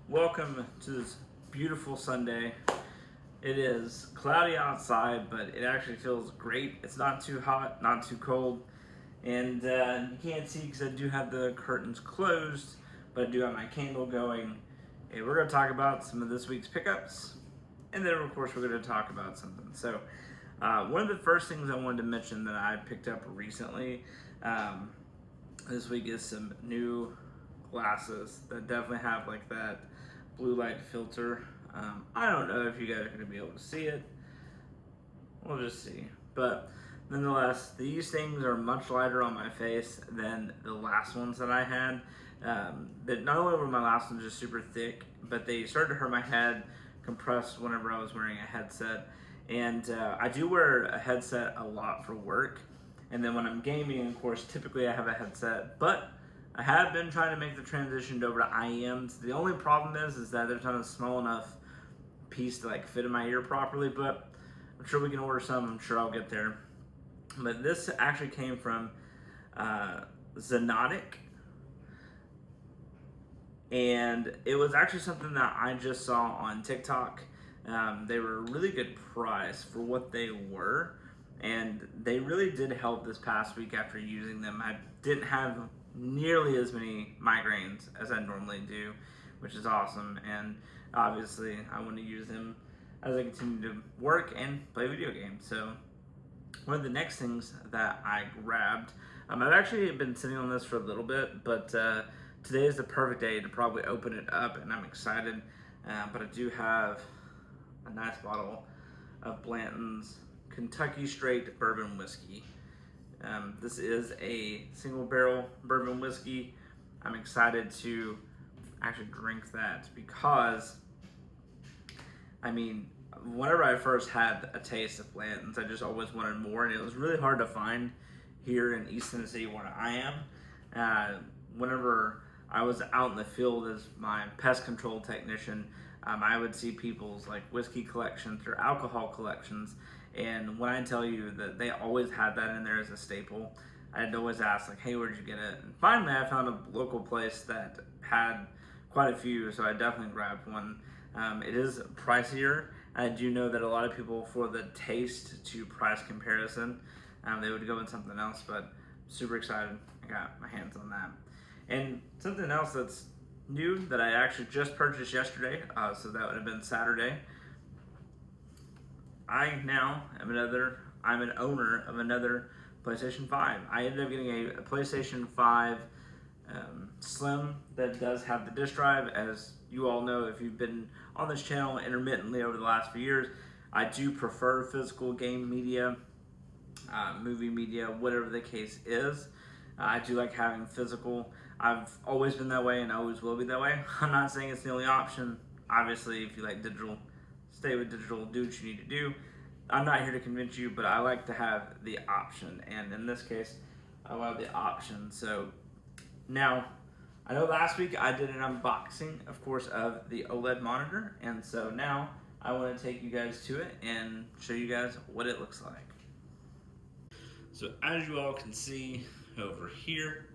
Welcome to this beautiful Sunday. It is cloudy outside, but it actually feels great. It's not too hot, not too cold, and you can't see because I do have the curtains closed, but I do have my candle going. And we're going to talk about some of this week's pickups, and then of course we're going to talk about something. So, one of the first things I wanted to mention that I picked up recently this week is some new glasses that definitely have like that blue light filter. I don't know if you guys are going to be able to see it. We'll just see. But nonetheless, these things are much lighter on my face than the last ones that I had. That not only were my last ones just super thick, but they started to hurt my head, compressed whenever I was wearing a headset. And I do wear a headset a lot for work. And then when I'm gaming, of course, typically I have a headset. But I have been trying to make the transition over to IEMs. The only problem is that there's not a small enough piece to like fit in my ear properly, but I'm sure we can order some. I'm sure I'll get there. But this actually came from Zenotic, and it was actually something that I just saw on TikTok. They were a really good price for what they were, and they really did help this past week after using them. I didn't have nearly as many migraines as I normally do, which is awesome. And obviously, I want to use them as I continue to work and play video games. So, one of the next things that I grabbed, I've actually been sitting on this for a little bit, but today is the perfect day to probably open it up, and I'm excited. But I do have a nice bottle of Blanton's Kentucky Straight Bourbon Whiskey. This is a single barrel bourbon whiskey. I'm excited to actually drink that because, I mean, whenever I first had a taste of Blanton's, I just always wanted more, and it was really hard to find here in East Tennessee where I am. Whenever I was out in the field as my pest control technician, I would see people's like whiskey collections or alcohol collections. And when I tell you that they always had that in there as a staple, I'd always ask like, hey, where'd you get it? And finally I found a local place that had quite a few, so I definitely grabbed one. It is pricier. I do know that a lot of people, for the taste to price comparison, they would go with something else, but super excited I got my hands on that. And something else that's new that I actually just purchased yesterday, so that would have been Saturday. I'm an owner of another PlayStation 5. I ended up getting a PlayStation 5 Slim that does have the disk drive. As you all know, if you've been on this channel intermittently over the last few years, I do prefer physical game media, movie media, whatever the case is. I do like having physical. I've always been that way and always will be that way. I'm not saying it's the only option. Obviously, if you like digital, stay with digital, do what you need to do. I'm not here to convince you, but I like to have the option. And in this case, I love the option. So now, I know last week I did an unboxing, of course, of the OLED monitor. And so now I want to take you guys to it and show you guys what it looks like. So as you all can see over here,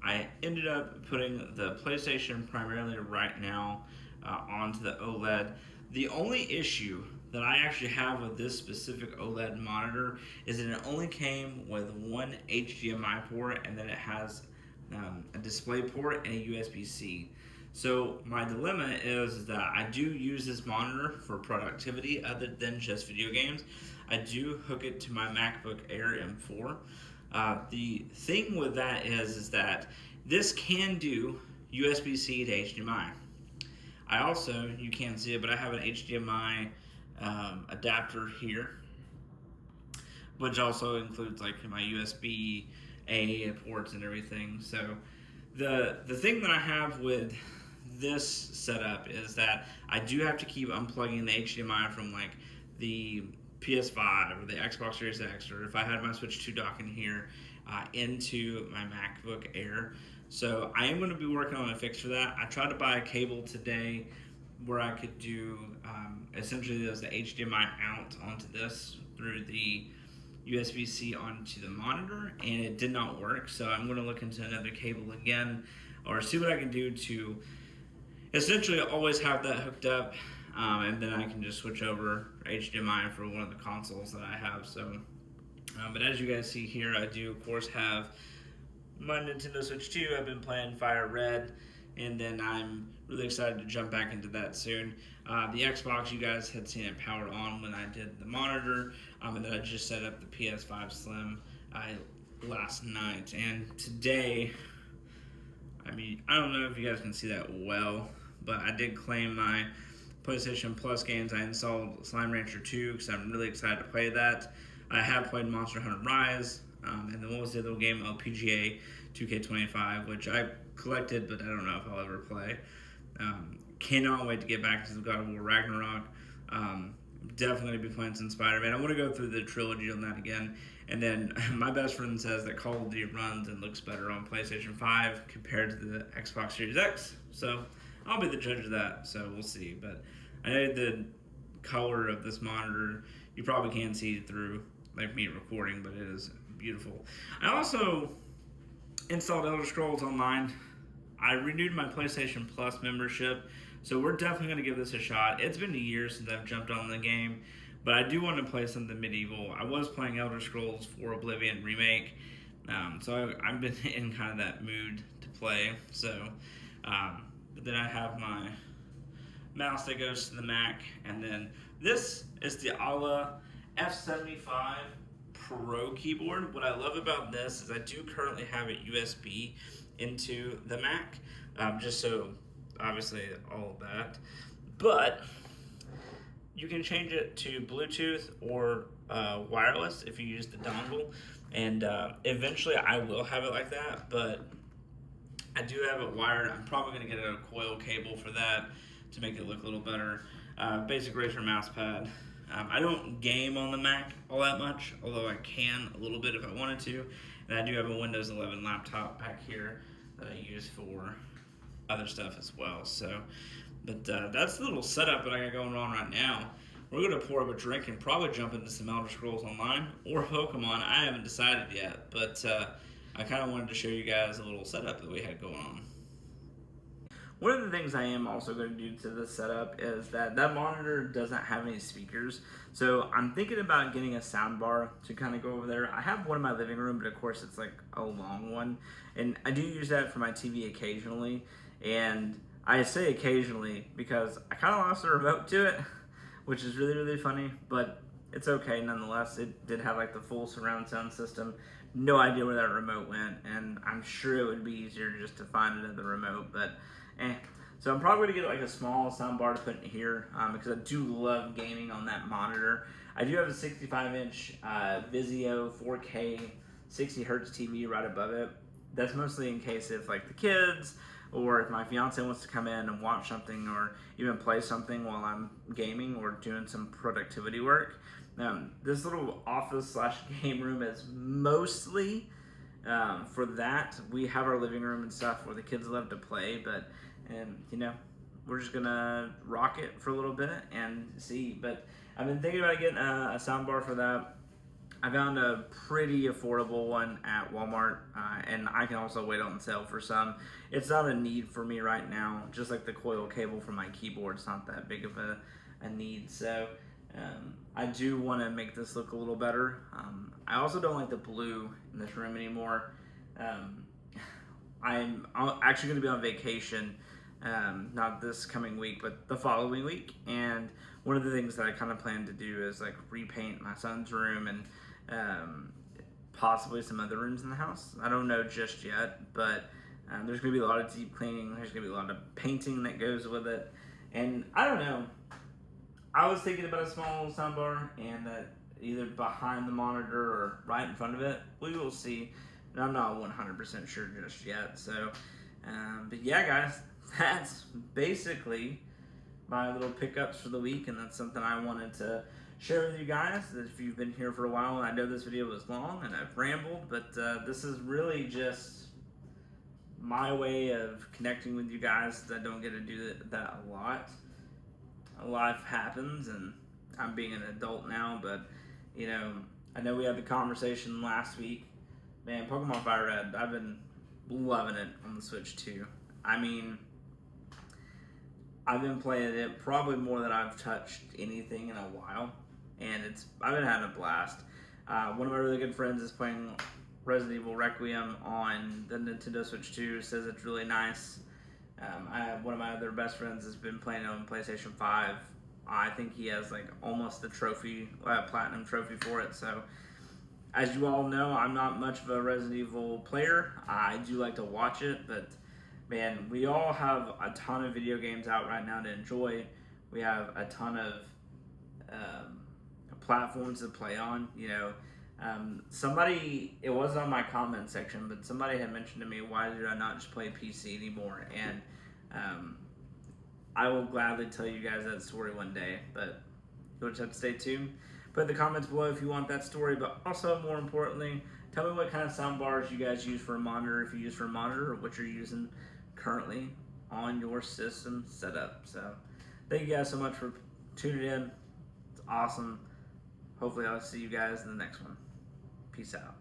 I ended up putting the PlayStation primarily right now onto the OLED. The only issue that I actually have with this specific OLED monitor is that it only came with one HDMI port, and then it has a display port and a USB-C. So my dilemma is that I do use this monitor for productivity other than just video games. I do hook it to my MacBook Air M4. The thing with that is that this can do USB-C to HDMI. I also, you can't see it, but I have an HDMI adapter here, which also includes like my USB-A ports and everything. So the thing that I have with this setup is that I do have to keep unplugging the HDMI from like the PS5 or the Xbox Series X, or if I had my Switch 2 dock in here, into my MacBook Air. So I am going to be working on a fix for that. I tried to buy a cable today where I could do essentially there's the HDMI out onto this through the USB-C onto the monitor, and it did not work. So I'm going to look into another cable again, or see what I can do to essentially always have that hooked up, and then I can just switch over HDMI for one of the consoles that I have. So, but as you guys see here, I do of course have my Nintendo Switch 2. I've been playing Fire Red, and then I'm really excited to jump back into that soon. The Xbox, you guys had seen it powered on when I did the monitor, and then I just set up the PS5 Slim last night. And today, I mean, I don't know if you guys can see that well, but I did claim my PlayStation Plus games. I installed Slime Rancher 2 because I'm really excited to play that. I have played Monster Hunter Rise, and then what was the other game? Oh, PGA 2K25, which I collected, but I don't know if I'll ever play. Cannot wait to get back to God of War Ragnarok. Definitely be playing some Spider-Man. I want to go through the trilogy on that again. And then my best friend says that Call of Duty runs and looks better on PlayStation 5 compared to the Xbox Series X. So I'll be the judge of that. So we'll see. But I know the color of this monitor, you probably can't see through like me recording, but it is beautiful. I also installed Elder Scrolls Online. I renewed my PlayStation Plus membership, so we're definitely going to give this a shot. It's been a year since I've jumped on the game, but I do want to play something medieval. I was playing Elder Scrolls 4 Oblivion Remake, so I've been in kind of that mood to play. So, but then I have my mouse that goes to the Mac, and then this is the Ala F75 Pro keyboard. What I love about this is I do currently have it USB into the Mac, just so obviously all of that, but you can change it to Bluetooth or wireless if you use the dongle, and eventually I will have it like that, but I do have it wired. I'm probably going to get a coil cable for that to make it look a little better. Basic Razer mouse pad. I don't game on the Mac all that much, although I can a little bit if I wanted to. And I do have a Windows 11 laptop back here that I use for other stuff as well. So, but that's the little setup that I got going on right now. We're going to pour up a drink and probably jump into some Elder Scrolls Online or Pokemon. I haven't decided yet, but I kind of wanted to show you guys a little setup that we had going on. One of the things I am also going to do to this setup is that monitor doesn't have any speakers. So I'm thinking about getting a sound bar to kind of go over there. I have one in my living room, but of course it's like a long one. And I do use that for my TV occasionally. And I say occasionally because I kind of lost the remote to it, which is really, really funny. But it's okay nonetheless. It did have like the full surround sound system. No idea where that remote went. And I'm sure it would be easier just to find it at the remote. But so I'm probably going to get like a small sound bar to put in here because I do love gaming on that monitor. I do have a 65-inch Vizio 4K 60 hertz TV right above it. That's mostly in case if like the kids or if my fiance wants to come in and watch something or even play something while I'm gaming or doing some productivity work. This little office / game room is mostly for that. We have our living room and stuff where the kids love to play, but you know, we're just gonna rock it for a little bit and see. But I've been thinking about getting a sound bar for that. I found a pretty affordable one at Walmart, and I can also wait on sale for some. It's not a need for me right now, just like the coil cable for my keyboard. It's not that big of a need, so I do want to make this look a little better. I also don't like the blue in this room anymore. I'm actually going to be on vacation, not this coming week, but the following week. And one of the things that I kind of plan to do is like repaint my son's room and possibly some other rooms in the house. I don't know just yet, but there's going to be a lot of deep cleaning. There's going to be a lot of painting that goes with it. And I don't know. I was thinking about a small soundbar and either behind the monitor or right in front of it. We will see. And I'm not 100% sure just yet. So, but yeah, guys, that's basically my little pickups for the week, and that's something I wanted to share with you guys. That if you've been here for a while, and I know this video was long and I've rambled, but this is really just my way of connecting with you guys. I don't get to do that a lot. Life happens, and I'm being an adult now, but you know, I know we had the conversation last week. Man, Pokemon Fire Red, I've been loving it on the Switch too. I mean, I've been playing it probably more than I've touched anything in a while, and I've been having a blast. One of my really good friends is playing Resident Evil Requiem on the Nintendo Switch 2. Says it's really nice. One of my other best friends has been playing it on PlayStation 5. I think he has like almost the platinum trophy for it. So, as you all know, I'm not much of a Resident Evil player. I do like to watch it, but man, we all have a ton of video games out right now to enjoy. We have a ton of platforms to play on. It wasn't on my comment section, but somebody had mentioned to me, why did I not just play PC anymore? And I will gladly tell you guys that story one day, but you'll just have to stay tuned. Put in the comments below if you want that story, but also more importantly, tell me what kind of sound bars you guys use for a monitor, if you use for a monitor, or what you're using currently on your system setup. So thank you guys so much for tuning in. It's awesome. Hopefully I'll see you guys in the next one. Peace out.